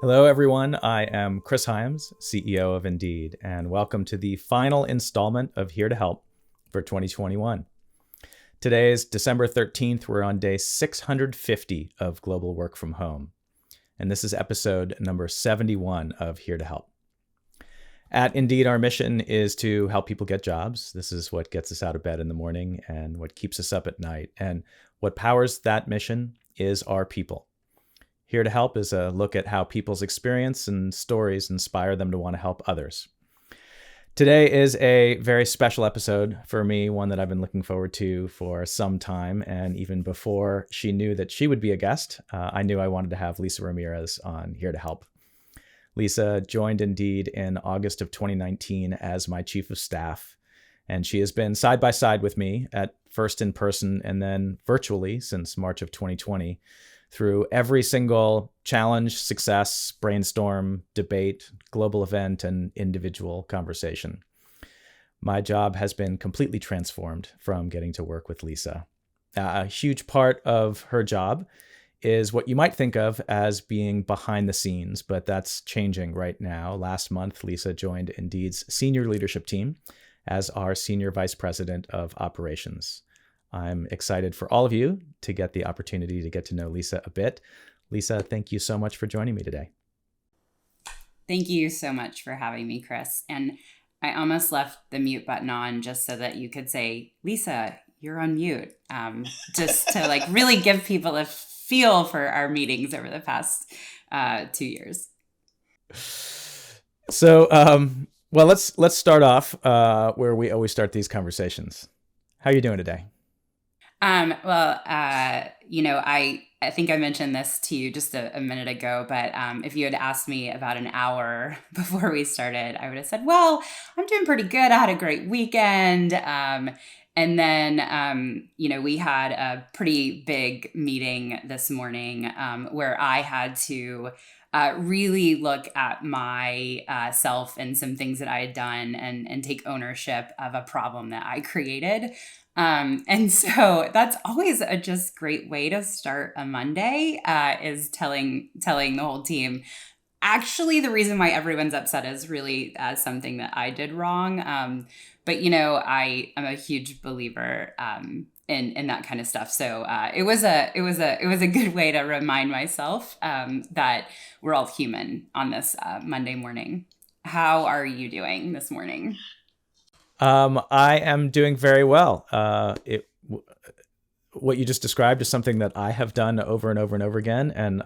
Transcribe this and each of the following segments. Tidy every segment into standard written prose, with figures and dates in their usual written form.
Hello, everyone. I am Chris Hyams, CEO of Indeed, and welcome to the final installment of Here to Help for 2021. Today is December 13th. We're on day 650 of global work from home, and this is episode number 71 of Here to Help. At Indeed, our mission is to help people get jobs. This is what gets us out of bed in the morning and what keeps us up at night. And what powers that mission is our people. Here to Help is a look at how people's experience and stories inspire them to want to help others. Today is a very special episode for me, one that I've been looking forward to for some time. And even before she knew that she would be a guest, I knew I wanted to have Lisa Ramirez on Here to Help. Lisa joined Indeed in August of 2019 as my chief of staff, and she has been side by side with me, at first in person and then virtually since March of 2020, through every single challenge, success, brainstorm, debate, global event, and individual conversation. My job has been completely transformed from getting to work with Lisa. A huge part of her job is what you might think of as being behind the scenes, but that's changing right now. Last month, Lisa joined Indeed's senior leadership team as our Senior Vice President of Operations. I'm excited for all of you to get the opportunity to get to know Lisa a bit. Lisa, thank you so much for joining me today. Thank you so much for having me, Chris. And I almost left the mute button on just so that you could say, Lisa, you're on mute, just to really give people a feel for our meetings over the past 2 years. So, well, let's start off where we always start these conversations. How are you doing today? I think I mentioned this to you just a minute ago, but if you had asked me about an hour before we started, I would have said, well, I'm doing pretty good. I had a great weekend. And then, we had a pretty big meeting this morning where I had to really look at my self and some things that I had done and take ownership of a problem that I created. And so that's always a just great way to start a Monday, is telling the whole team, actually, the reason why everyone's upset is really something that I did wrong. But I am a huge believer in that kind of stuff. So it was a good way to remind myself that we're all human on this Monday morning. How are you doing this morning? I am doing very well. What you just described is something that I have done over and over and over again. And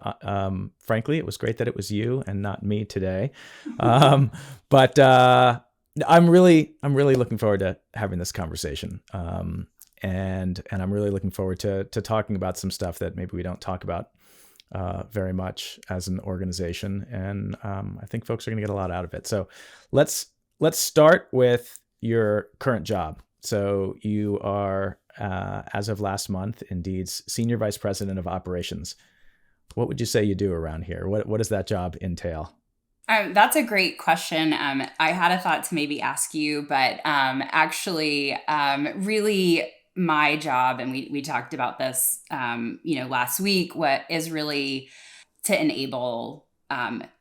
frankly, it was great that it was you and not me today. But I'm really looking forward to having this conversation. And I'm really looking forward to talking about some stuff that maybe we don't talk about very much as an organization. And I think folks are going to get a lot out of it. So let's start with your current job. So you are, as of last month, Indeed's Senior Vice President of Operations. What would you say you do around here? What does that job entail? That's a great question. I had a thought to maybe ask you, but really my job, and we talked about this, last week, what is really to enable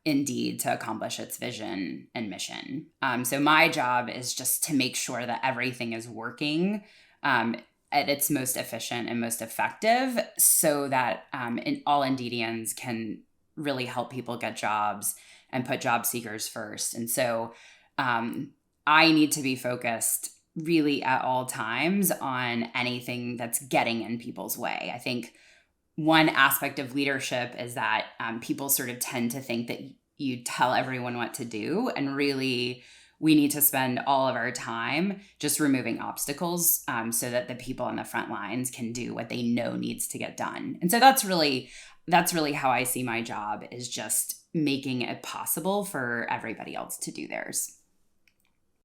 Indeed to accomplish its vision and mission. So my job is just to make sure that everything is working at its most efficient and most effective, so that all Indeedians can really help people get jobs and put job seekers first. And so I need to be focused really at all times on anything that's getting in people's way. I think one aspect of leadership is that people sort of tend to think that you tell everyone what to do, and really we need to spend all of our time just removing obstacles so that the people on the front lines can do what they know needs to get done. And so that's really how I see my job, is just making it possible for everybody else to do theirs.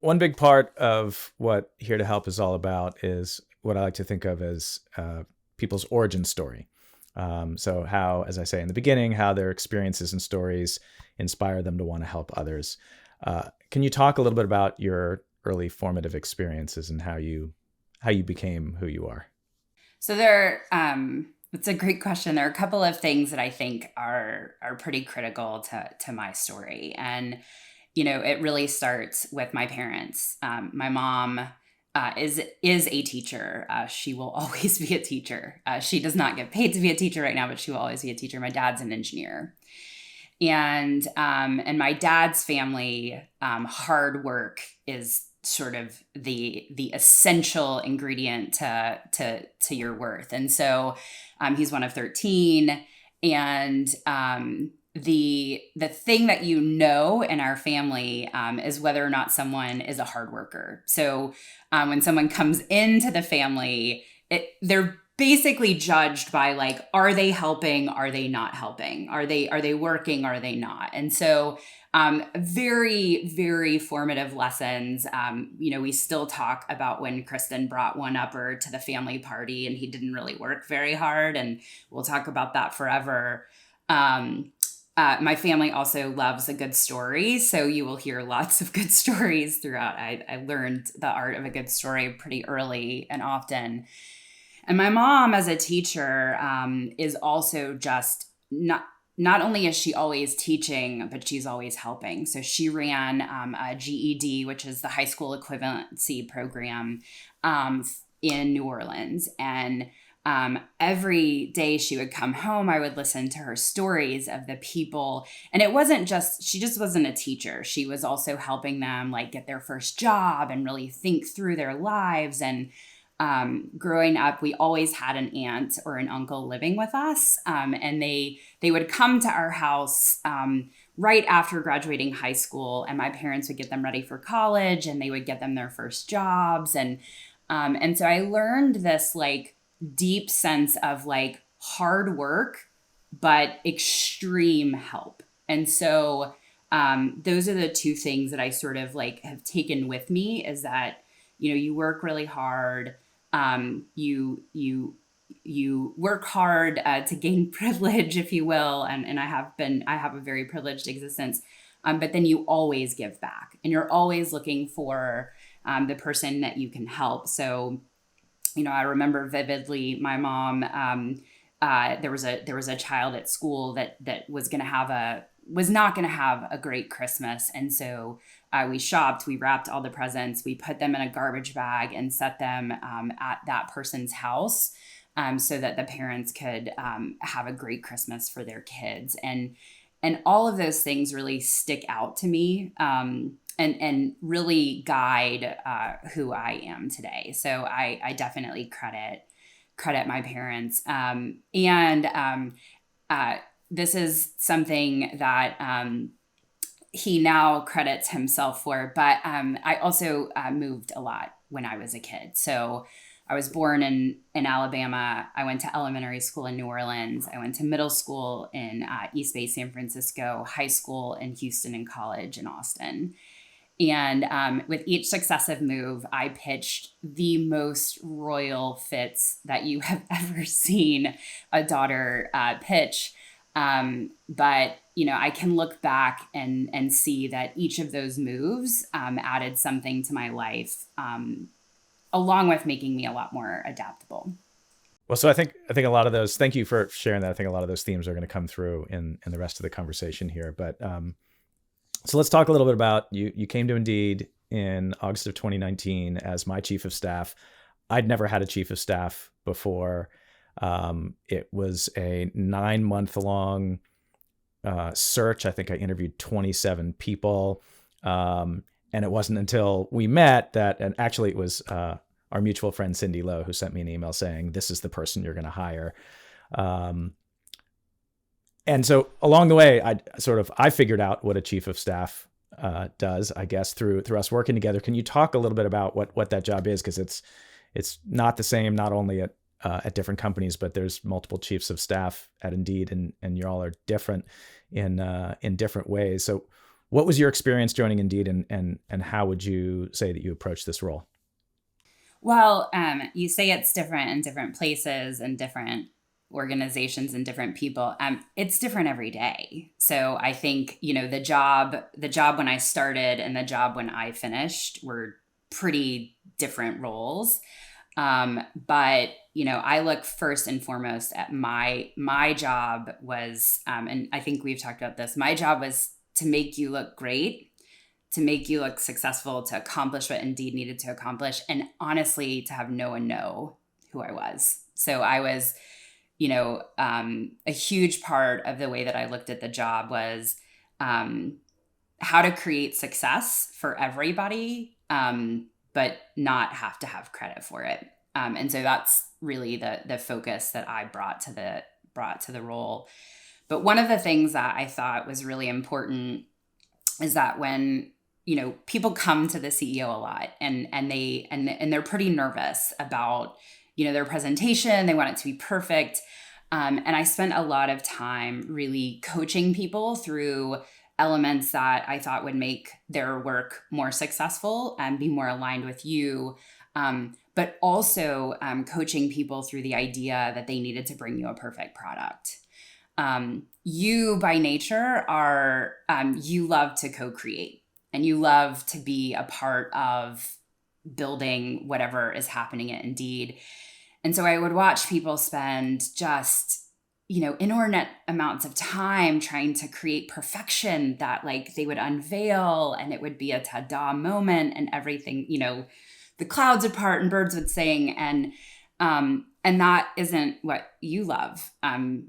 One big part of what Here to Help is all about is what I like to think of as people's origin story. So how, as I say in the beginning, how their experiences and stories inspire them to want to help others. Can you talk a little bit about your early formative experiences and how you became who you are? So there It's a great question. There are a couple of things that I think are pretty critical to my story, and it really starts with my parents. My mom is a teacher. She will always be a teacher. She does not get paid to be a teacher right now, but she will always be a teacher. My dad's an engineer, and my dad's family, hard work is sort of the essential ingredient to your worth. And so he's one of 13, and the thing that in our family is whether or not someone is a hard worker. So when someone comes into the family, they're basically judged by, like, are they helping, are they not helping, are they working, are they not? And so very, very formative lessons. We still talk about when Kristen brought one upper to the family party and he didn't really work very hard, and we'll talk about that forever. My family also loves a good story, so you will hear lots of good stories throughout. I learned the art of a good story pretty early and often. And my mom, as a teacher, is also just not only is she always teaching, but she's always helping. So she ran a GED, which is the high school equivalency program, in New Orleans. And every day she would come home, I would listen to her stories of the people. And she just wasn't a teacher. She was also helping them, like, get their first job and really think through their lives. And growing up, we always had an aunt or an uncle living with us. And they would come to our house right after graduating high school, and my parents would get them ready for college, and they would get them their first jobs. And so I learned this, like, deep sense of, like, hard work, but extreme help. And so those are the two things that I sort of, like, have taken with me, is that, you work really hard. You work hard to gain privilege, if you will, and I have a very privileged existence, but then you always give back, and you're always looking for the person that you can help. So, I remember vividly my mom. There was a child at school that was not going to have a great Christmas, and so we shopped, we wrapped all the presents, we put them in a garbage bag and set them at that person's house, so that the parents could have a great Christmas for their kids. And all of those things really stick out to me, and really guide who I am today. So I definitely credit my parents. This is something that he now credits himself for, but I also moved a lot when I was a kid. So I was born in Alabama. I went to elementary school in New Orleans. I went to middle school in East Bay, San Francisco, high school in Houston, and college in Austin. And with each successive move, I pitched the most royal fits that you have ever seen a daughter pitch. But I can look back and see that each of those moves added something to my life, along with making me a lot more adaptable. Well, so I think a lot of those, thank you for sharing that. I think a lot of those themes are going to come through in the rest of the conversation here. But so let's talk a little bit about you. You came to Indeed in August of 2019 as my chief of staff. I'd never had a chief of staff before. It was a 9-month-long search. I think I interviewed 27 people. And it wasn't until we met and actually it was our mutual friend, Cindy Lowe, who sent me an email saying, this is the person you're going to hire. And so along the way, I figured out what a chief of staff does, I guess, through us working together. Can you talk a little bit about what that job is? Because it's not the same, not only at different companies, but there's multiple chiefs of staff at Indeed, and you all are different in different ways. So what was your experience joining Indeed, and how would you say that you approach this role? Well, you say it's different in different places and different organizations and different people. It's different every day. So I think, the job when I started and the job when I finished were pretty different roles. But, I look first and foremost at my job was, and I think we've talked about this, my job was to make you look great, to make you look successful, to accomplish what Indeed needed to accomplish, and honestly, to have no one know who I was. So I was, a huge part of the way that I looked at the job was how to create success for everybody, but not have to have credit for it. And so that's really the focus that I brought to the role. But one of the things that I thought was really important is that when people come to the CEO a lot and they're pretty nervous about their presentation, they want it to be perfect. And I spent a lot of time really coaching people through elements that I thought would make their work more successful and be more aligned with you. But also coaching people through the idea that they needed to bring you a perfect product. You by nature are, you love to co-create and you love to be a part of building whatever is happening at Indeed. And so I would watch people spend just, inordinate amounts of time trying to create perfection that like they would unveil and it would be a ta-da moment and everything, the clouds would part and birds would sing. And that isn't what you love.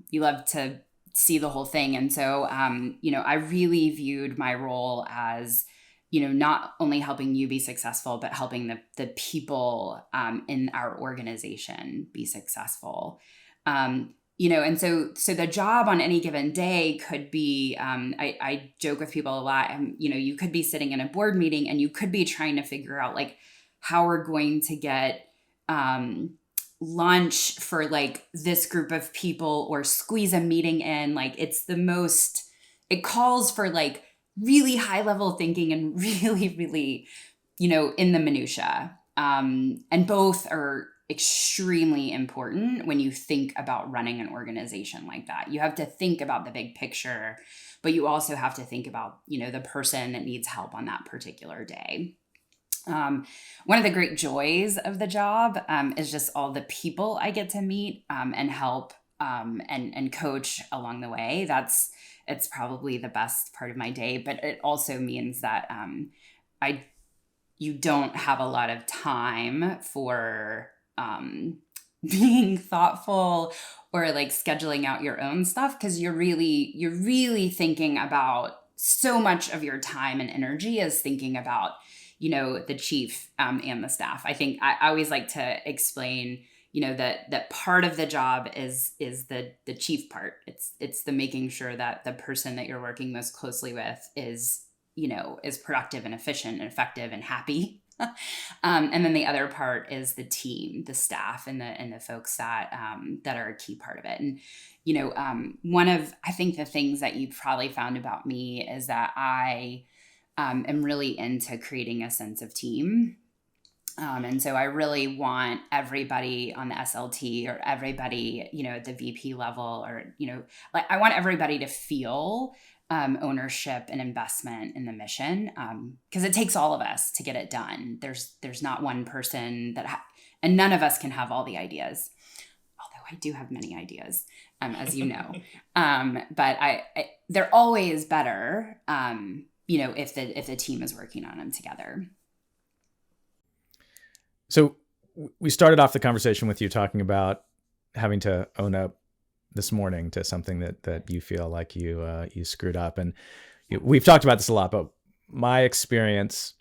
You love to see the whole thing. And so, I really viewed my role as, not only helping you be successful, but helping the people in our organization be successful. And so the job on any given day could be, I joke with people a lot, you could be sitting in a board meeting and you could be trying to figure out like how we're going to get lunch for like this group of people or squeeze a meeting in. Like it calls for like really high level thinking and really, really, in the minutia. And both are extremely important when you think about running an organization like that. You have to think about the big picture, but you also have to think about, the person that needs help on that particular day. One of the great joys of the job is just all the people I get to meet and help and coach along the way. It's probably the best part of my day, but it also means that you don't have a lot of time for being thoughtful or like scheduling out your own stuff because you're really thinking about so much of your time and energy is thinking about the chief and the staff. I think I always like to explain that part of the job is the chief part. It's the making sure that the person that you're working most closely with is productive and efficient and effective and happy. And then the other part is the team, the staff, and the folks that are a key part of it. And one of I think the things that you probably found about me is that I am really into creating a sense of team. And so I really want everybody on the SLT or everybody, at the VP level or, like I want everybody to feel ownership and investment in the mission because it takes all of us to get it done. There's not one person and none of us can have all the ideas. Although I do have many ideas, as you know, but they're always better, if the team is working on them together. So we started off the conversation with you talking about having to own up this morning to something that you feel like you screwed up. And we've talked about this a lot, but my experience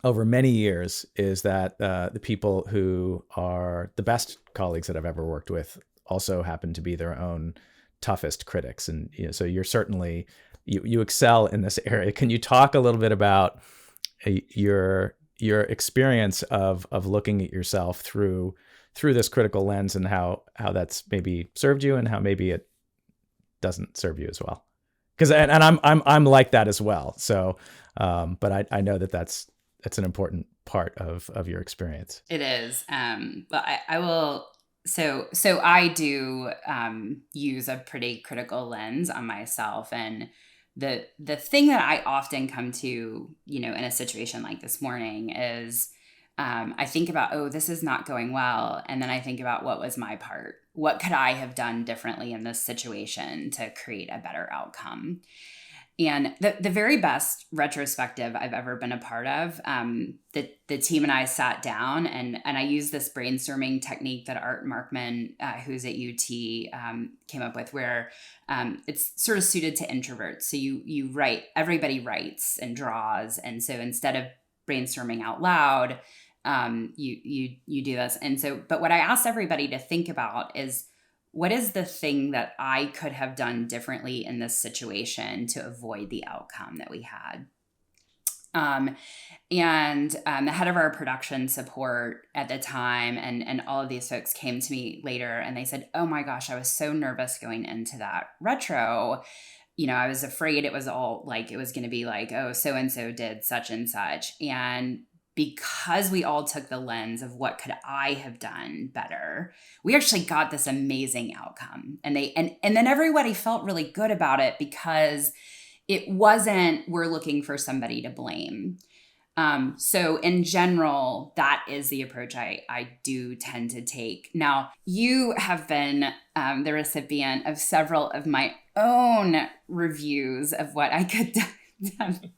over many years is that the people who are the best colleagues that I've ever worked with also happen to be their own toughest critics. And so you're certainly, you excel in this area. Can you talk a little bit about your experience of looking at yourself through this critical lens and how that's maybe served you and how maybe it doesn't serve you as well? Because and I'm like that as well. So, but I know that's an important part of your experience. It is. But I will. So I do use a pretty critical lens on myself, and the thing that I often come to, in a situation like this morning is I think about, oh, this is not going well. And then I think about, what was my part? What could I have done differently in this situation to create a better outcome? And the very best retrospective I've ever been a part of, the team and I sat down, and I used this brainstorming technique that Art Markman, who's at UT, came up with, where it's sort of suited to introverts. So you write, everybody writes and draws. And so instead of brainstorming out loud, you do this. And so, but what I asked everybody to think about is, what is the thing that I could have done differently in this situation to avoid the outcome that we had? And the head of our production support at the time, and all of these folks came to me later, and they said, oh my gosh, I was so nervous going into that retro. I was afraid it was all like, it was going to be like, oh, so-and-so did such and such. And because we all took the lens of what could I have done better, we actually got this amazing outcome. And then everybody felt really good about it, because it wasn't, we're looking for somebody to blame. So in general, that is the approach I do tend to take. Now, you have been the recipient of several of my own reviews of what I could have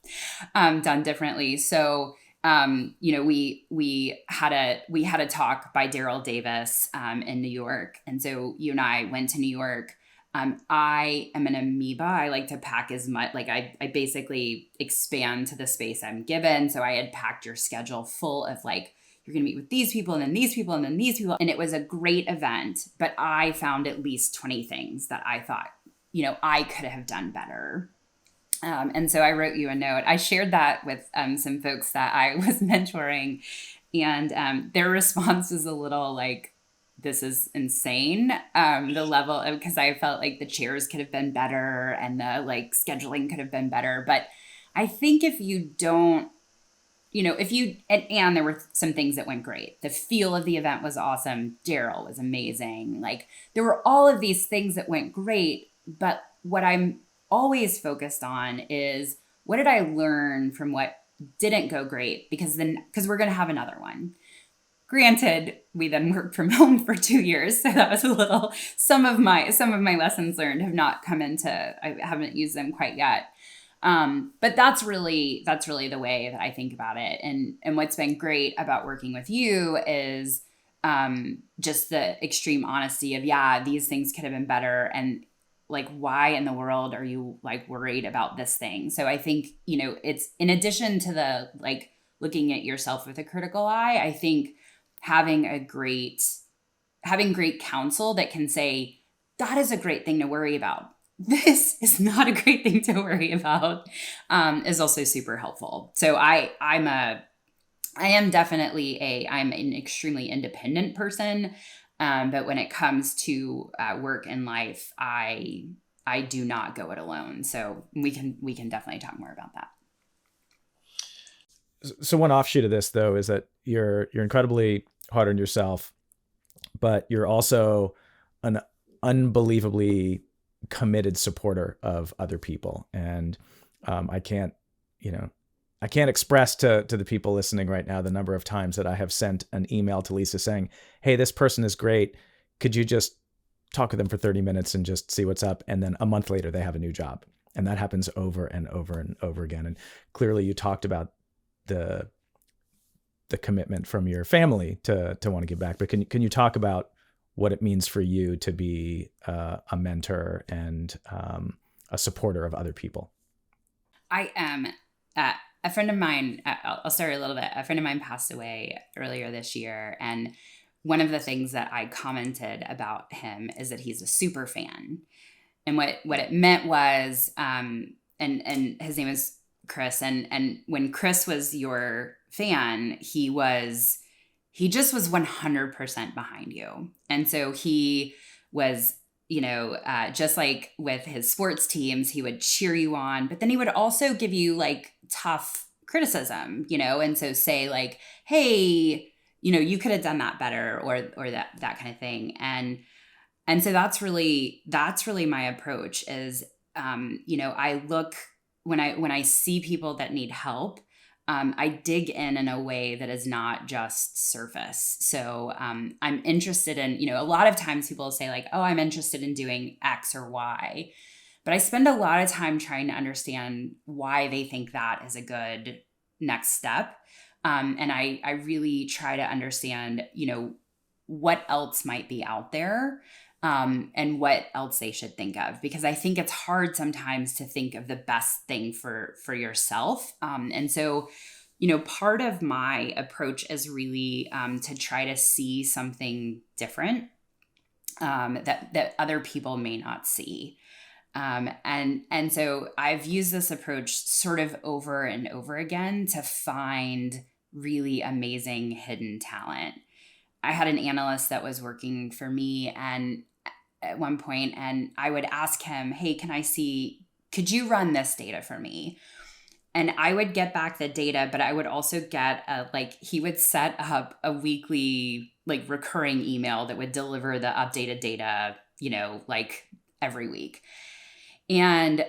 done differently. So we had a talk by Daryl Davis in New York. And so you and I went to New York. I am an amoeba. I like to pack as much, like I basically expand to the space I'm given. So I had packed your schedule full of like, you're going to meet with these people and then these people and then these people. And it was a great event, but I found at least 20 things that I thought, I could have done better. And so I wrote you a note. I shared that with some folks that I was mentoring, and their response was a little like, this is insane. The level of, because I felt like the chairs could have been better and the like scheduling could have been better. But I think if you don't, and there were some things that went great. The feel of the event was awesome. Daryl was amazing. Like there were all of these things that went great. But what I'm always focused on is, what did I learn from what didn't go great? Because we're going to have another one. Granted, we then worked from home for 2 years. So that was a little, some of my lessons learned have not come into, I haven't used them quite yet. But that's really the way that I think about it. And what's been great about working with you is just the extreme honesty of, these things could have been better. And like, why in the world are you like worried about this thing? So I think, it's in addition to the like looking at yourself with a critical eye, I think having great counsel that can say, that is a great thing to worry about. This is not a great thing to worry about, is also super helpful. So I'm an extremely independent person. But when it comes to work and life, I do not go it alone. So we can definitely talk more about that. So one offshoot of this, though, is that you're incredibly hard on yourself, but you're also an unbelievably committed supporter of other people. And I can't express to the people listening right now the number of times that I have sent an email to Lisa saying, hey, this person is great. Could you just talk with them for 30 minutes and just see what's up? And then a month later, they have a new job. And that happens over and over and over again. And clearly you talked about the commitment from your family to want to give back. But can you talk about what it means for you to be a mentor and a supporter of other people? I am a friend of mine. I'll start a little bit. A friend of mine passed away earlier this year, and one of the things that I commented about him is that he's a super fan. And what it meant was, and his name is Chris. And when Chris was your fan, he just was 100% behind you. And so he was, just like with his sports teams, he would cheer you on, but then he would also give you like tough criticism, and so say like, hey, you could have done that better, or that kind of thing. And so that's really my approach is, I look when I see people that need help, I dig in a way that is not just surface. So I'm interested in, a lot of times people will say like, oh, I'm interested in doing X or Y. But I spend a lot of time trying to understand why they think that is a good next step. And I really try to understand, what else might be out there, and what else they should think of, because I think it's hard sometimes to think of the best thing for yourself. And so, part of my approach is really to try to see something different, that other people may not see. And so I've used this approach sort of over and over again to find really amazing hidden talent. I had an analyst that was working for me and at one point, and I would ask him, hey, could you run this data for me? And I would get back the data, but I would also get he would set up a weekly, recurring email that would deliver the updated data, every week. And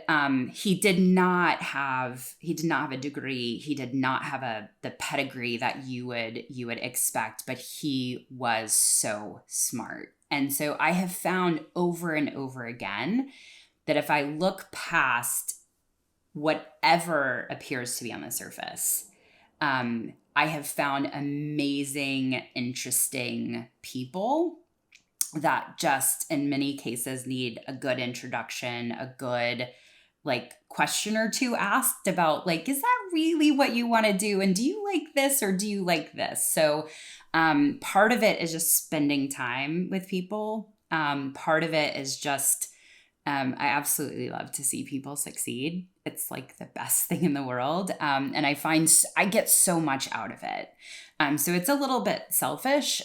he did not have a degree. He did not have the pedigree that you would expect, but he was so smart. And so I have found over and over again that if I look past whatever appears to be on the surface, I have found amazing, interesting people that just in many cases need a good introduction, a good question or two asked about is that really what you want to do? And do you like this or do you like this? So part of it is just spending time with people. Part of it is just, I absolutely love to see people succeed. It's the best thing in the world. And I find I get so much out of it. So it's a little bit selfish.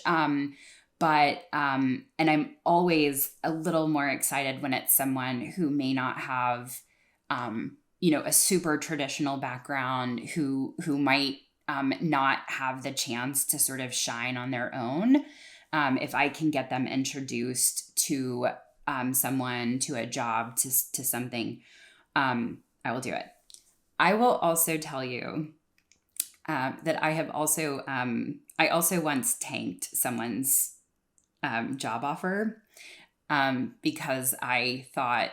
But and I'm always a little more excited when it's someone who may not have, a super traditional background, who might not have the chance to sort of shine on their own. If I can get them introduced to someone, to a job, to something, I will do it. I will also tell you that I also once tanked someone's job offer because I thought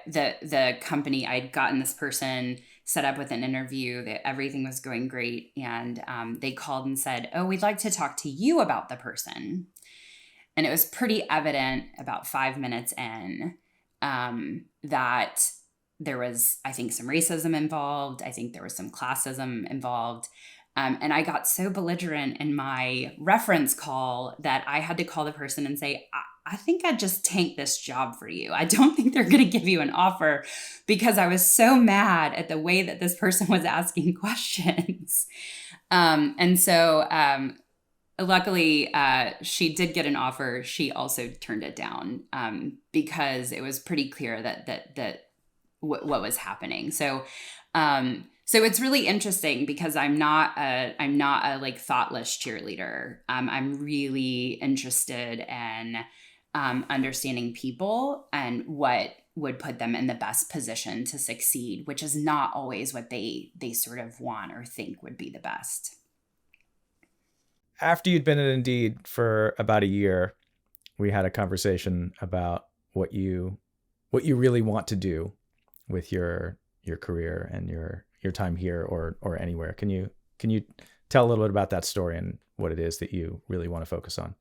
the company, I'd gotten this person set up with an interview, that everything was going great, and they called and said, oh, we'd like to talk to you about the person. And it was pretty evident about 5 minutes in that there was, I think, some racism involved. I think there was some classism involved. And I got so belligerent in my reference call that I had to call the person and say, I think I just tanked this job for you. I don't think they're going to give you an offer, because I was so mad at the way that this person was asking questions. And so luckily, she did get an offer. She also turned it down because it was pretty clear that what was happening. So so it's really interesting because I'm not a thoughtless cheerleader. I'm really interested in understanding people and what would put them in the best position to succeed, which is not always what they sort of want or think would be the best. After you'd been at Indeed for about a year, we had a conversation about what you really want to do with your career and your time here or anywhere. Can you tell a little bit about that story and what it is that you really want to focus on?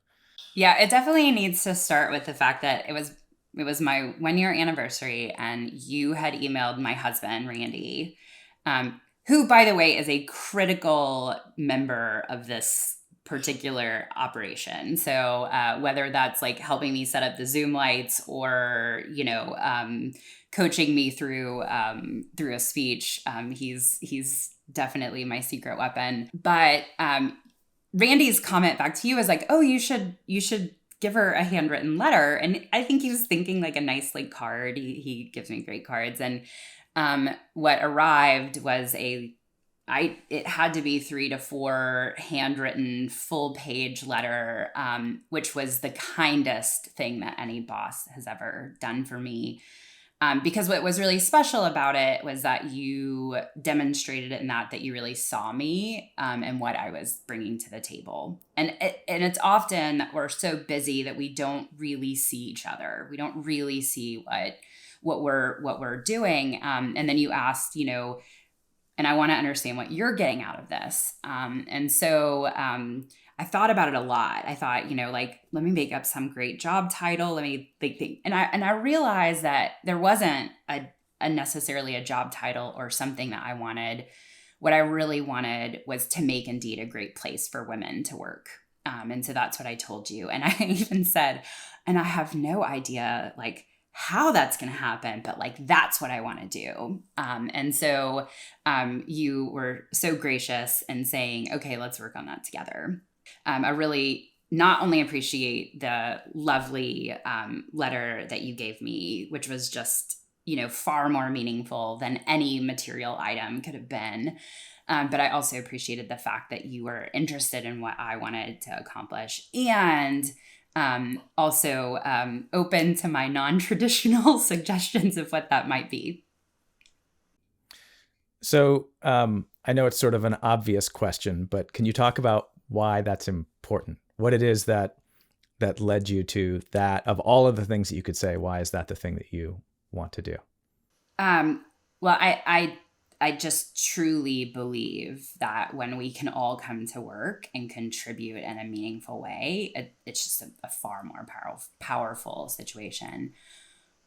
Yeah, it definitely needs to start with the fact that it was my 1-year anniversary, and you had emailed my husband, Randy, who, by the way, is a critical member of this particular operation. So whether that's helping me set up the Zoom lights or, coaching me through a speech, he's definitely my secret weapon. But Randy's comment back to you is oh, you should give her a handwritten letter. And I think he was thinking a nice card. He gives me great cards. And what arrived was it had to be 3 to 4 handwritten full page letter, which was the kindest thing that any boss has ever done for me. Because what was really special about it was that you demonstrated it in that you really saw me and what I was bringing to the table. And it's often that we're so busy that we don't really see each other. We don't really see what we're doing. And then you asked, and I want to understand what you're getting out of this. And so I thought about it a lot. I thought, let me make up some great job title. Let me think. And I realized that there wasn't a necessarily a job title or something that I wanted. What I really wanted was to make Indeed a great place for women to work. And so that's what I told you. And I even said, and I have no idea, how that's going to happen, but that's what I want to do. And so you were so gracious in saying, okay, let's work on that together. I really not only appreciate the lovely letter that you gave me, which was just, far more meaningful than any material item could have been. But I also appreciated the fact that you were interested in what I wanted to accomplish and also open to my non-traditional suggestions of what that might be. So I know it's sort of an obvious question, but can you talk about why that's important? What it is that led you to that? Of all of the things that you could say, why is that the thing that you want to do? Well, I just truly believe that when we can all come to work and contribute in a meaningful way, it's just a far more powerful situation.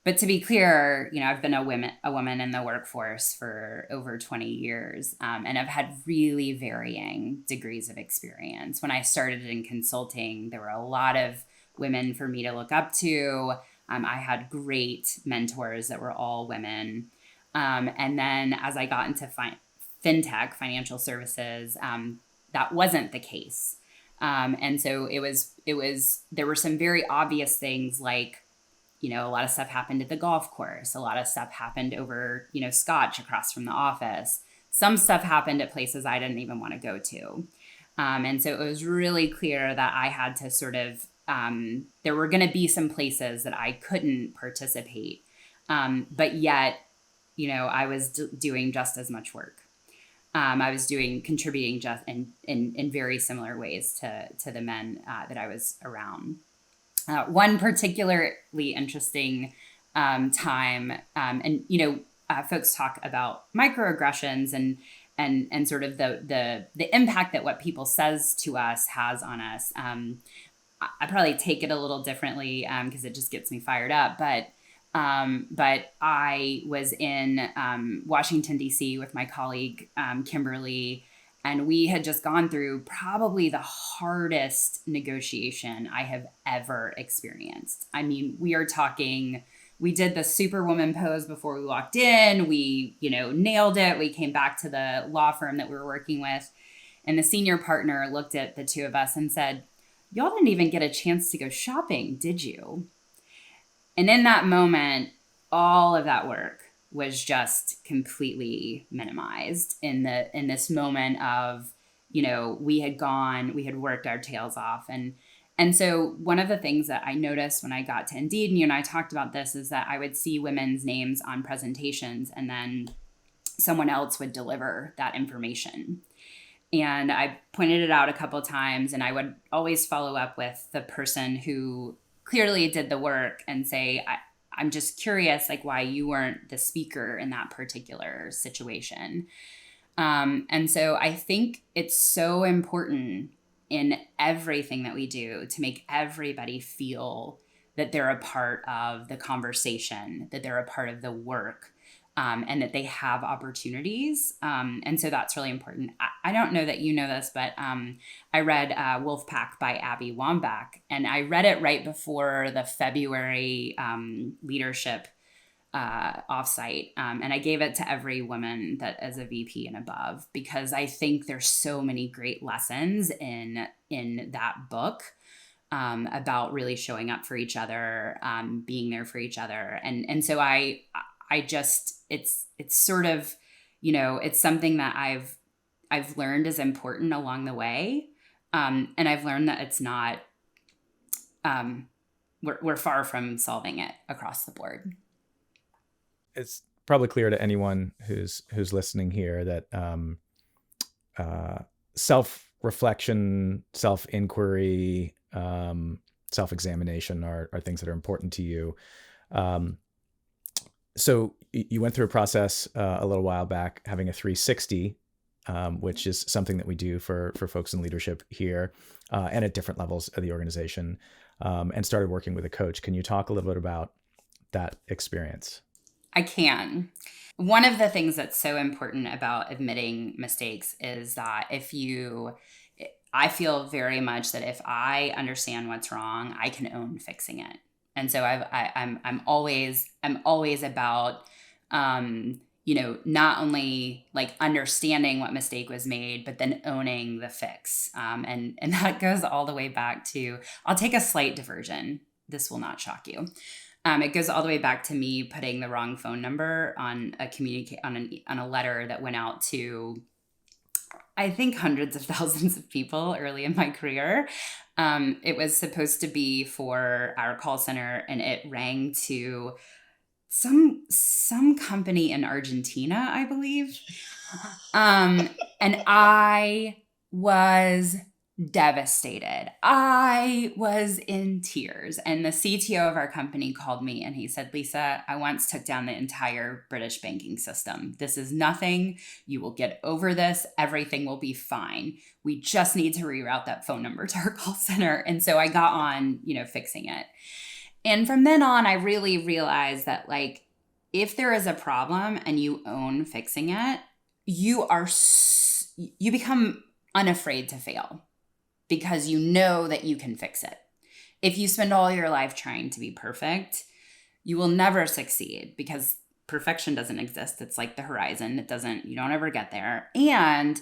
But to be clear, I've been a woman in the workforce for over 20 years, and I've had really varying degrees of experience. When I started in consulting, there were a lot of women for me to look up to. I had great mentors that were all women. And then as I got into fintech, financial services, that wasn't the case. And so there were some very obvious things like, a lot of stuff happened at the golf course. A lot of stuff happened over, scotch across from the office. Some stuff happened at places I didn't even want to go to. And so it was really clear that I had to sort of, there were going to be some places that I couldn't participate. But yet, I was doing just as much work. I was contributing just in very similar ways to the men that I was around. One particularly interesting time, and folks talk about microaggressions and sort of the impact that what people says to us has on us. I probably take it a little differently because it just gets me fired up, but I was in Washington, D.C. with my colleague, Kimberly, and we had just gone through probably the hardest negotiation I have ever experienced. I mean, we did the superwoman pose before we walked in. We, nailed it. We came back to the law firm that we were working with, and the senior partner looked at the two of us and said, "Y'all didn't even get a chance to go shopping, did you?" And in that moment, all of that work was just completely minimized in this moment of, we had worked our tails off. And so one of the things that I noticed when I got to Indeed, and you and I talked about this, is that I would see women's names on presentations and then someone else would deliver that information. And I pointed it out a couple of times, and I would always follow up with the person who clearly did the work and say, I'm just curious, why you weren't the speaker in that particular situation. And so I think it's so important in everything that we do to make everybody feel that they're a part of the conversation, that they're a part of the work, and that they have opportunities. And so that's really important. I don't know that you know this, but I read Wolfpack by Abby Wambach, and I read it right before the February leadership offsite. And I gave it to every woman that is a VP and above, because I think there's so many great lessons in that book about really showing up for each other, being there for each other. And so I just, it's sort of, it's something that I've learned is important along the way. And I've learned that it's not, we're far from solving it across the board. it's probably clear to anyone who's listening here that self-reflection, self-inquiry, self-examination are things that are important to you. So you went through a process a little while back, having a 360, which is something that we do for folks in leadership here and at different levels of the organization, and started working with a coach. Can you talk a little bit about that experience? I can. One of the things that's so important about admitting mistakes is that I feel very much that if I understand what's wrong, I can own fixing it. And so I'm always about, not only like understanding what mistake was made, but then owning the fix. And that goes all the way back to, I'll take a slight diversion. This will not shock you. It goes all the way back to me putting the wrong phone number on a letter that went out to, I think, hundreds of thousands of people early in my career. It was supposed to be for our call center, and it rang to some company in Argentina, I believe. And I was devastated. I was in tears. And the CTO of our company called me and he said, "Lisa, I once took down the entire British banking system. This is nothing. You will get over this. Everything will be fine. We just need to reroute that phone number to our call center." And so I got on, fixing it. And from then on, I really realized that, like, if there is a problem and you own fixing it, you become unafraid to fail, because you know that you can fix it. If you spend all your life trying to be perfect, you will never succeed, because perfection doesn't exist. It's like the horizon. You don't ever get there. And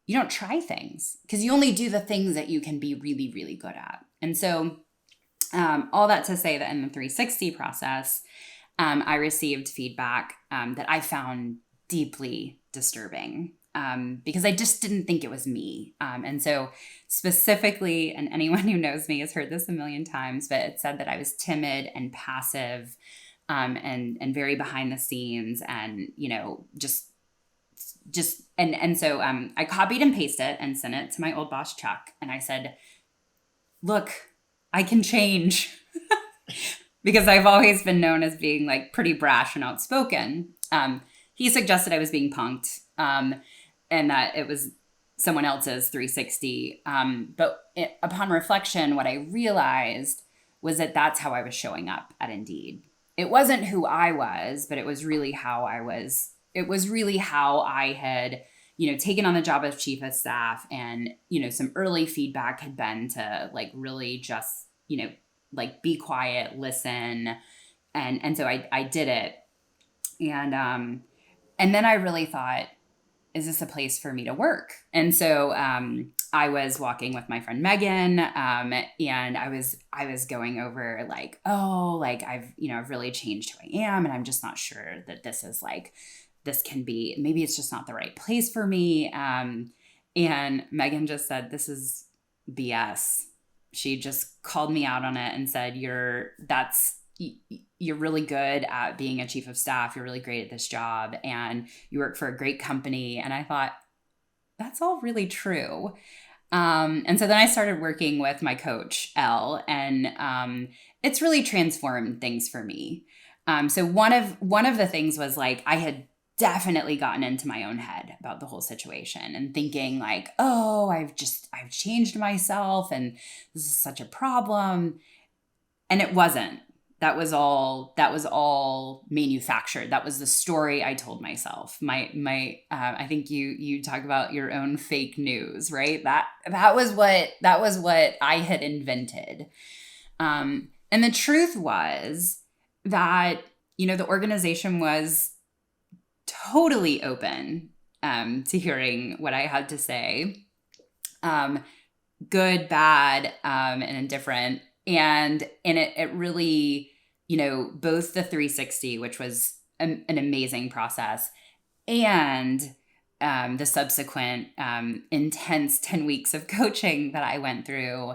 you don't try things, because you only do the things that you can be really, really good at. And so all that to say that in the 360 process, I received feedback that I found deeply disturbing. Because I just didn't think it was me. And so specifically, and anyone who knows me has heard this a million times, but it said that I was timid and passive, and very behind the scenes, and, so I copied and pasted it and sent it to my old boss, Chuck. And I said, "Look, I can change." Because I've always been known as being like pretty brash and outspoken. He suggested I was being punked. And that it was someone else's 360. Upon reflection, what I realized was that that's how I was showing up at Indeed. It wasn't who I was, but it was really how I was. It was really how I had, taken on the job of chief of staff. And, some early feedback had been to like really just, like be quiet, listen. And so I did it. And then I really thought, is this a place for me to work? And so I was walking with my friend Megan, and I was going over like, I've really changed who I am, and I'm just not sure that this can be, maybe it's just not the right place for me. And Megan just said, "This is BS." She just called me out on it and said, you're really good at being a chief of staff. You're really great at this job, and you work for a great company. And I thought, that's all really true. And so then I started working with my coach, Elle, and it's really transformed things for me. So one of the things was like, I had definitely gotten into my own head about the whole situation and thinking like, oh, I've changed myself and this is such a problem. And it wasn't. That was all manufactured. That was the story I told myself. I think you talk about your own fake news, right? That was what I had invented. And the truth was that, the organization was totally open to hearing what I had to say, good, bad, and indifferent. And it really, both the 360, which was an amazing process, and the subsequent intense 10 weeks of coaching that I went through,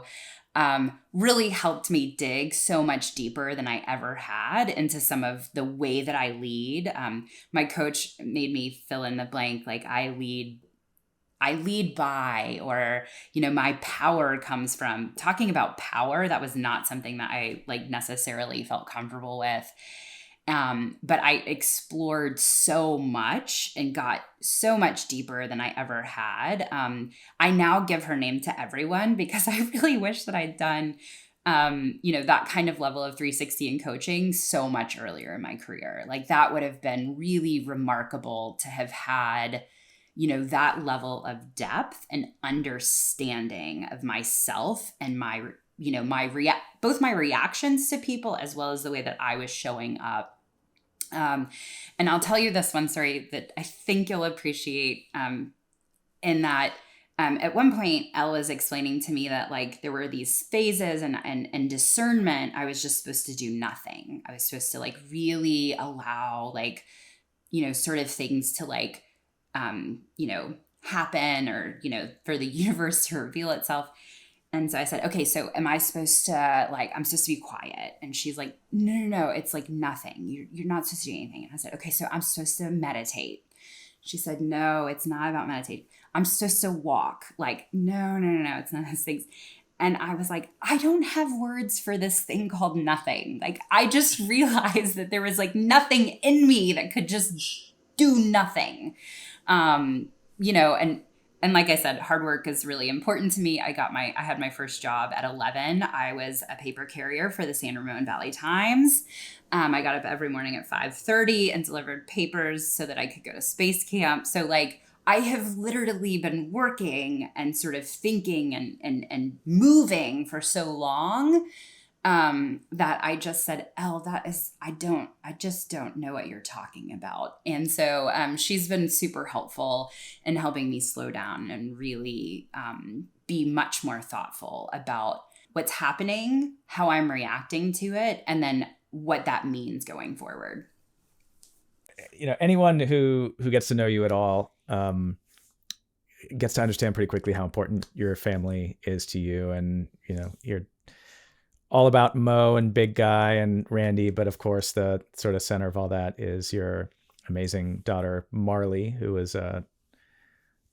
really helped me dig so much deeper than I ever had into some of the way that I lead. My coach made me fill in the blank, like I lead by, or, my power comes from. Talking about power, that was not something that I like necessarily felt comfortable with. But I explored so much and got so much deeper than I ever had. I now give her name to everyone because I really wish that I'd done, that kind of level of 360 in coaching so much earlier in my career. Like that would have been really remarkable to have had, that level of depth and understanding of myself and my, both my reactions to people as well as the way that I was showing up. And I'll tell you this one story that I think you'll appreciate, in that, at one point, Elle was explaining to me that like there were these phases and discernment. I was just supposed to do nothing. I was supposed to like really allow like, sort of things to like, happen, or, for the universe to reveal itself. And so I said, okay, so am I supposed to like, I'm supposed to be quiet? And she's like, no, it's like nothing. You're not supposed to do anything. And I said, okay, so I'm supposed to meditate. She said, no, it's not about meditate. I'm supposed to walk. Like, no, it's not those things. And I was like, I don't have words for this thing called nothing. Like, I just realized that there was like nothing in me that could just do nothing. And like I said, hard work is really important to me. I had my first job at 11. I was a paper carrier for the San Ramon Valley Times. I got up every morning at 5:30 and delivered papers so that I could go to space camp. So like I have literally been working and sort of thinking and moving for so long, that I just said, Elle, I just don't know what you're talking about. And so she's been super helpful in helping me slow down and really be much more thoughtful about what's happening, how I'm reacting to it, and then what that means going forward. Anyone who gets to know you at all gets to understand pretty quickly how important your family is to you. And, you're all about Mo and Big Guy and Randy, but of course the sort of center of all that is your amazing daughter, Marley, who is a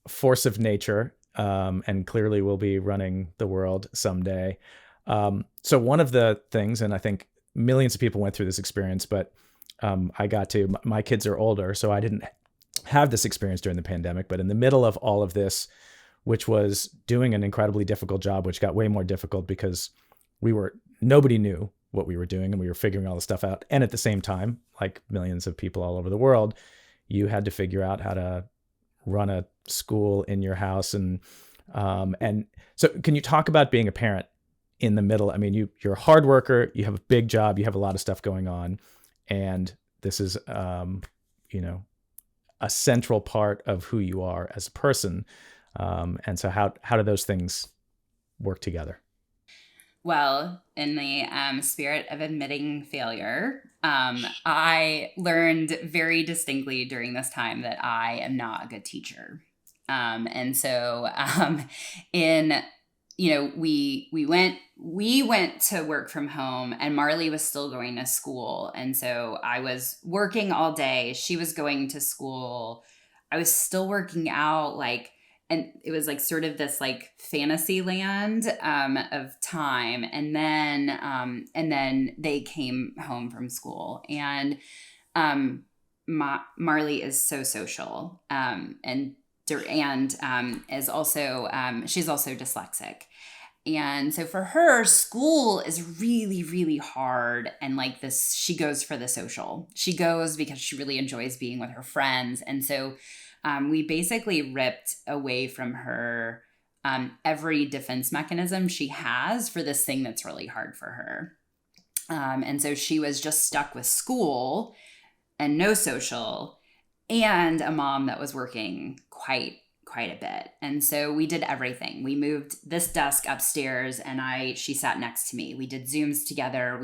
force of nature, and clearly will be running the world someday. So one of the things, and I think millions of people went through this experience, but my kids are older, so I didn't have this experience during the pandemic, but in the middle of all of this, which was doing an incredibly difficult job, which got way more difficult because nobody knew what we were doing and we were figuring all this stuff out. And at the same time, like millions of people all over the world, you had to figure out how to run a school in your house. And so can you talk about being a parent in the middle? I mean, you're a hard worker, you have a big job, you have a lot of stuff going on. And this is, a central part of who you are as a person. And so how do those things work together? Well, in the spirit of admitting failure, I learned very distinctly during this time that I am not a good teacher. And so we went to work from home, and Marley was still going to school. And so I was working all day. She was going to school. I was still working out, and it was like sort of this like fantasy land of time. And then they came home from school, and Marley is so social, and is also she's also dyslexic. And so for her, school is really, really hard. And like this, she goes for the social. She goes because she really enjoys being with her friends. And so we basically ripped away from her every defense mechanism she has for this thing that's really hard for her. And so she was just stuck with school and no social, and a mom that was working quite a bit. And so we did everything. We moved this desk upstairs, and she sat next to me. We did Zooms together.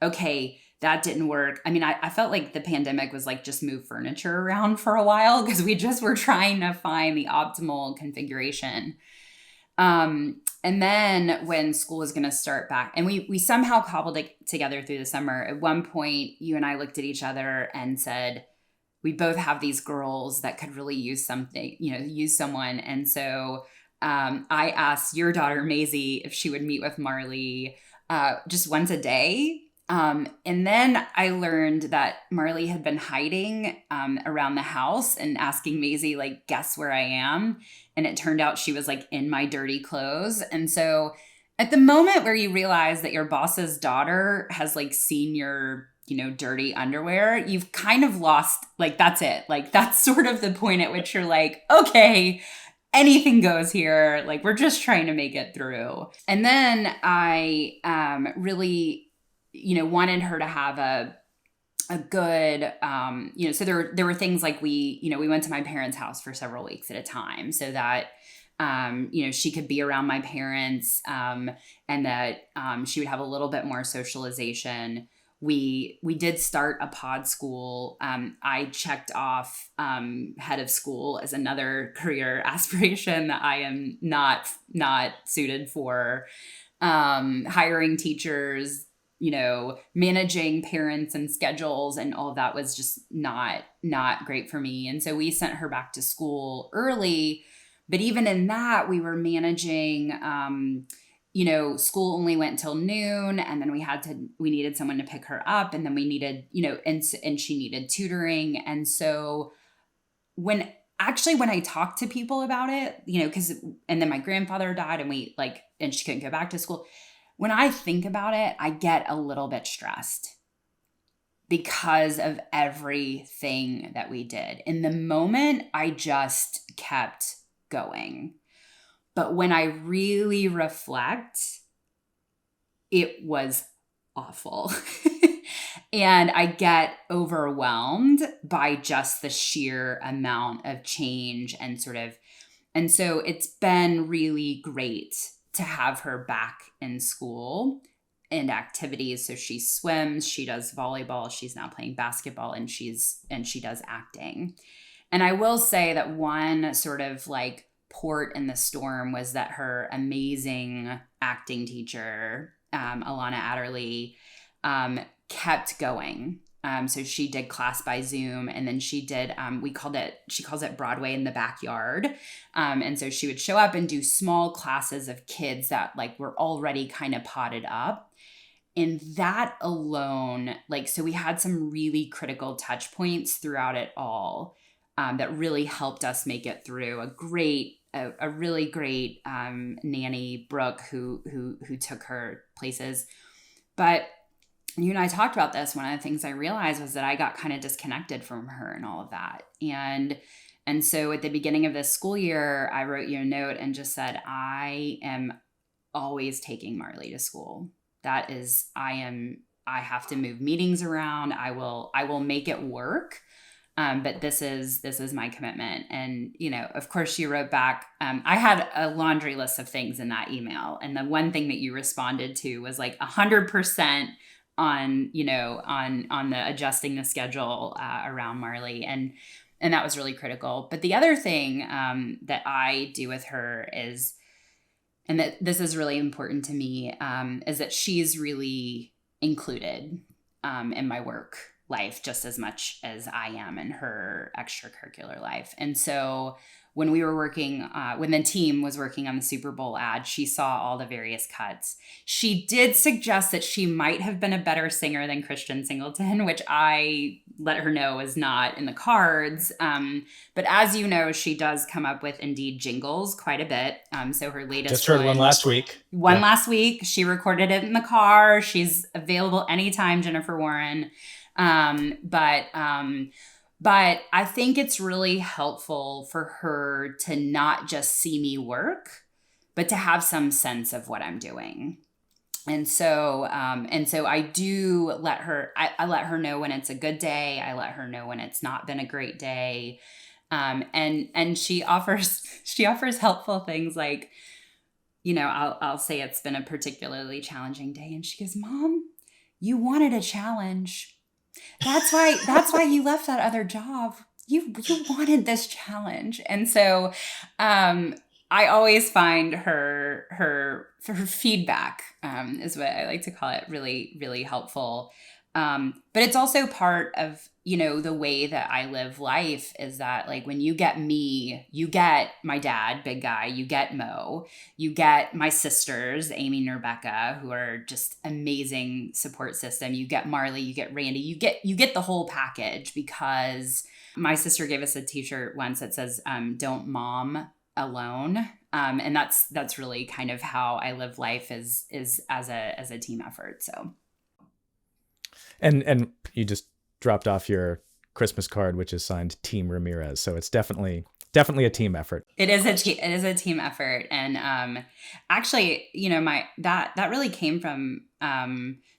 Okay, that didn't work. I mean, I felt like the pandemic was like just move furniture around for a while because we just were trying to find the optimal configuration. And And then when school was going to start back, and we somehow cobbled it together through the summer. At one point, you and I looked at each other and said, we both have these girls that could really use something, use someone. And so I asked your daughter, Maisie, if she would meet with Marley just once a day. And then I learned that Marley had been hiding around the house and asking Maisie, like, guess where I am. And it turned out she was like in my dirty clothes. And so at the moment where you realize that your boss's daughter has like seen your, dirty underwear, you've kind of lost, like, that's it. Like, that's sort of the point at which you're like, okay, anything goes here. Like, we're just trying to make it through. And then I really, wanted her to have a good, so there were things like we went to my parents' house for several weeks at a time so that, she could be around my parents, and that she would have a little bit more socialization. We did start a pod school. I checked off head of school as another career aspiration that I am not suited for. Hiring teachers, managing parents and schedules and all of that was just not great for me. And so we sent her back to school early. But even in that, we were managing, school only went till noon, and then we needed someone to pick her up, and then we needed, and she needed tutoring. And so when I talked to people about it, and then my grandfather died and she couldn't go back to school. When I think about it, I get a little bit stressed because of everything that we did. In the moment, I just kept going. But when I really reflect, it was awful. And I get overwhelmed by just the sheer amount of change and so it's been really great to have her back in school and activities. So she swims, she does volleyball, she's now playing basketball, and she does acting. And I will say that one sort of like port in the storm was that her amazing acting teacher, Alana Adderley, kept going. So she did class by Zoom, and then she did, she calls it Broadway in the backyard. And so she would show up and do small classes of kids that like were already kind of potted up. And that alone, so we had some really critical touch points throughout it all, that really helped us make it through. A really great nanny, Brooke, who took her places. But you and I talked about this. One of the things I realized was that I got kind of disconnected from her and all of that. And so at the beginning of this school year, I wrote you a note and just said, I am always taking Marley to school. That is, I have to move meetings around. I will make it work. But this is my commitment. And, of course she wrote back, I had a laundry list of things in that email. And the one thing that you responded to was like 100% on the adjusting the schedule around Marley. And that was really critical. But the other thing that I do with her is, and that this is really important to me, is that she's really included in my work life just as much as I am in her extracurricular life. And so when we were working, when the team was working on the Super Bowl ad, she saw all the various cuts. She did suggest that she might have been a better singer than Christian Singleton, which I let her know is not in the cards. But as you know, she does come up with Indeed jingles quite a bit. So her latest just heard one last week. Last week. She recorded it in the car. She's available anytime, Jennifer Warren. But I think it's really helpful for her to not just see me work, but to have some sense of what I'm doing. And so I do let her, I let her know when it's a good day. I let her know when it's not been a great day. And she offers helpful things like, I'll say it's been a particularly challenging day. And she goes, Mom, you wanted a challenge. That's why you left that other job. You wanted this challenge. And so, I always find her feedback, is what I like to call it, really really helpful. But it's also part of, the way that I live life, is that like when you get me, you get my dad, big guy, you get Mo, you get my sisters, Amy and Rebecca, who are just amazing support system. You get Marley, you get Randy, you get the whole package, because my sister gave us a t-shirt once that says, don't mom alone. And that's really kind of how I live life, is as a team effort. So And you just dropped off your Christmas card, which is signed Team Ramirez. So it's definitely a team effort. it is a team effort. And actually, my that really came from,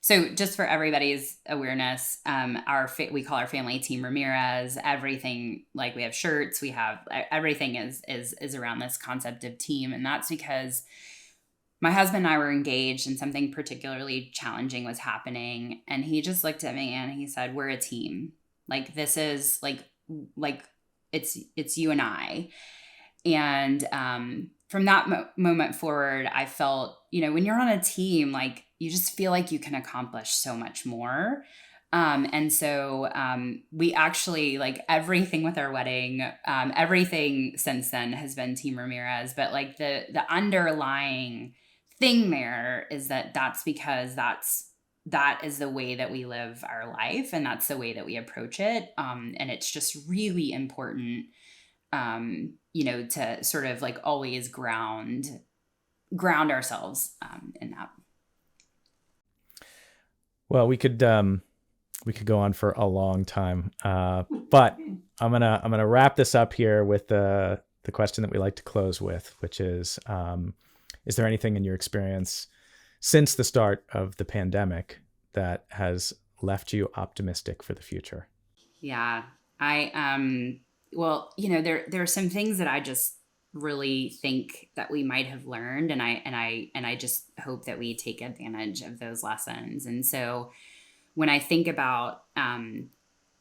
so just for everybody's awareness, we call our family Team Ramirez. Everything, like we have shirts, we have everything is around this concept of team. And that's because my husband and I were engaged and something particularly challenging was happening. And he just looked at me and he said, we're a team. Like, this is like it's you and I. And from that moment forward, I felt, when you're on a team, like you just feel like you can accomplish so much more. And so we actually, like, everything with our wedding, everything since then has been Team Ramirez. But like the underlying thing there is that's because that is the way that we live our life, and that's the way that we approach it. And it's just really important, to sort of like always ground ourselves in that. Well, we could go on for a long time, but I'm gonna wrap this up here with the question that we like to close with, which is there anything in your experience since the start of the pandemic that has left you optimistic for the future? Yeah, well, there are some things that I just really think that we might have learned, and I just hope that we take advantage of those lessons. And so when I think about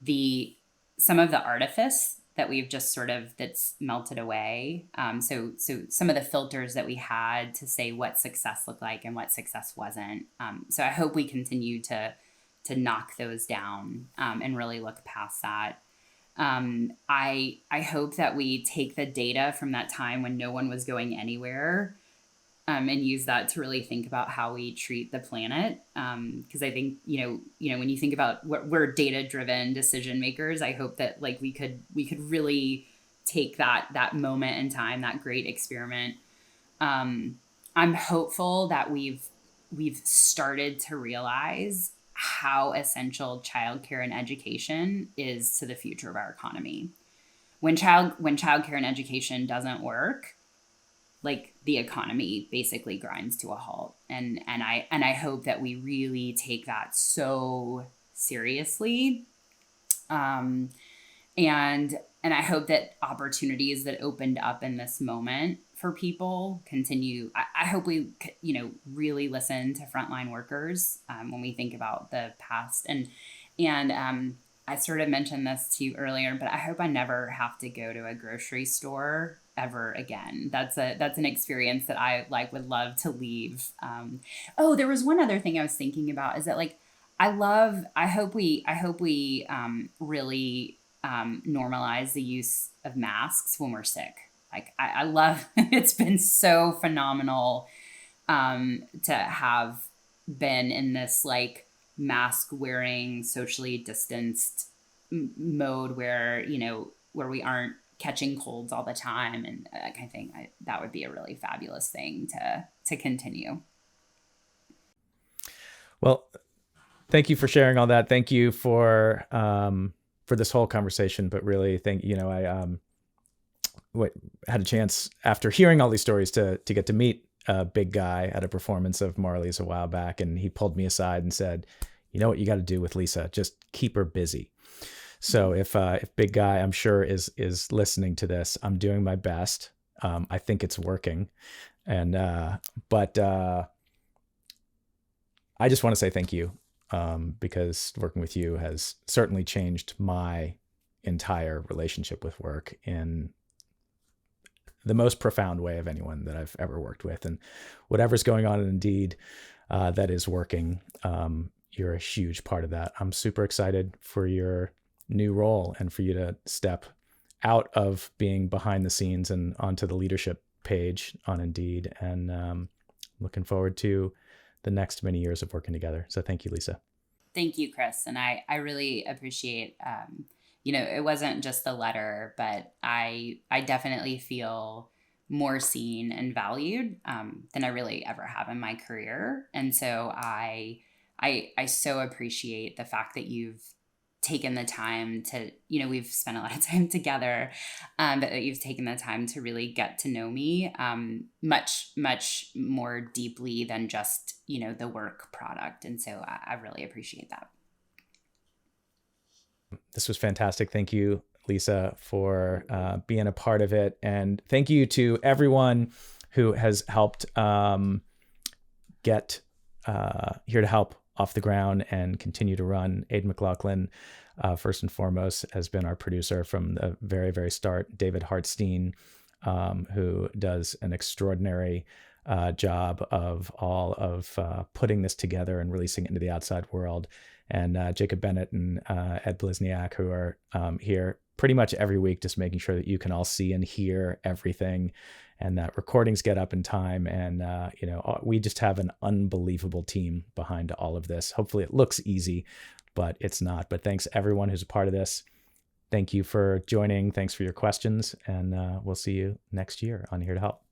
the some of the artifice that we've just sort of that's melted away, so some of the filters that we had to say what success looked like and what success wasn't. So I hope we continue to knock those down, and really look past that. I hope that we take the data from that time when no one was going anywhere, and use that to really think about how we treat the planet. Because I think, when you think about what we're data-driven decision makers, I hope that like we could really take that moment in time, that great experiment. I'm hopeful that we've started to realize how essential childcare and education is to the future of our economy. When childcare and education doesn't work, like the economy basically grinds to a halt. And I hope that we really take that so seriously. And I hope that opportunities that opened up in this moment for people continue. I hope we, really listen to frontline workers, when we think about the past. And I sort of mentioned this to you earlier, but I hope I never have to go to a grocery store ever again. That's an experience that I would love to leave. Oh, there was one other thing I was thinking about, is that like I hope we really normalize the use of masks when we're sick. Like I love it's been so phenomenal to have been in this like mask wearing, socially distanced mode where where we aren't catching colds all the time and that kind of thing. That would be a really fabulous thing to continue. Well, thank you for sharing all that. Thank you for this whole conversation, but really I had a chance after hearing all these stories to get to meet a big guy at a performance of Marley's a while back. And he pulled me aside and said, you know what you got to do with Lisa, just keep her busy. So if big guy, I'm sure is listening to this, I'm doing my best. I think it's working. And, but I just want to say thank you. Because working with you has certainly changed my entire relationship with work in the most profound way of anyone that I've ever worked with. And whatever's going on in Indeed that is working, you're a huge part of that. I'm super excited for your new role and for you to step out of being behind the scenes and onto the leadership page on Indeed. And looking forward to the next many years of working together. So thank you, Lisa. Thank you, Chris. And I really appreciate, it wasn't just the letter, but I definitely feel more seen and valued than I really ever have in my career. And so I so appreciate the fact that you've taken the time to, we've spent a lot of time together, but that you've taken the time to really get to know me much, much more deeply than just, the work product. And so I really appreciate that. This was fantastic. Thank you, Lisa, for being a part of it. And thank you to everyone who has helped get Here to Help off the ground and continue to run. Aiden McLaughlin, first and foremost, has been our producer from the very, very start. David Hartstein, who does an extraordinary job of all of putting this together and releasing it into the outside world. And Jacob Bennett and Ed Blizniak, who are here pretty much every week, just making sure that you can all see and hear everything and that recordings get up in time. And, we just have an unbelievable team behind all of this. Hopefully it looks easy, but it's not. But thanks everyone who's a part of this. Thank you for joining. Thanks for your questions. And we'll see you next year on Here to Help.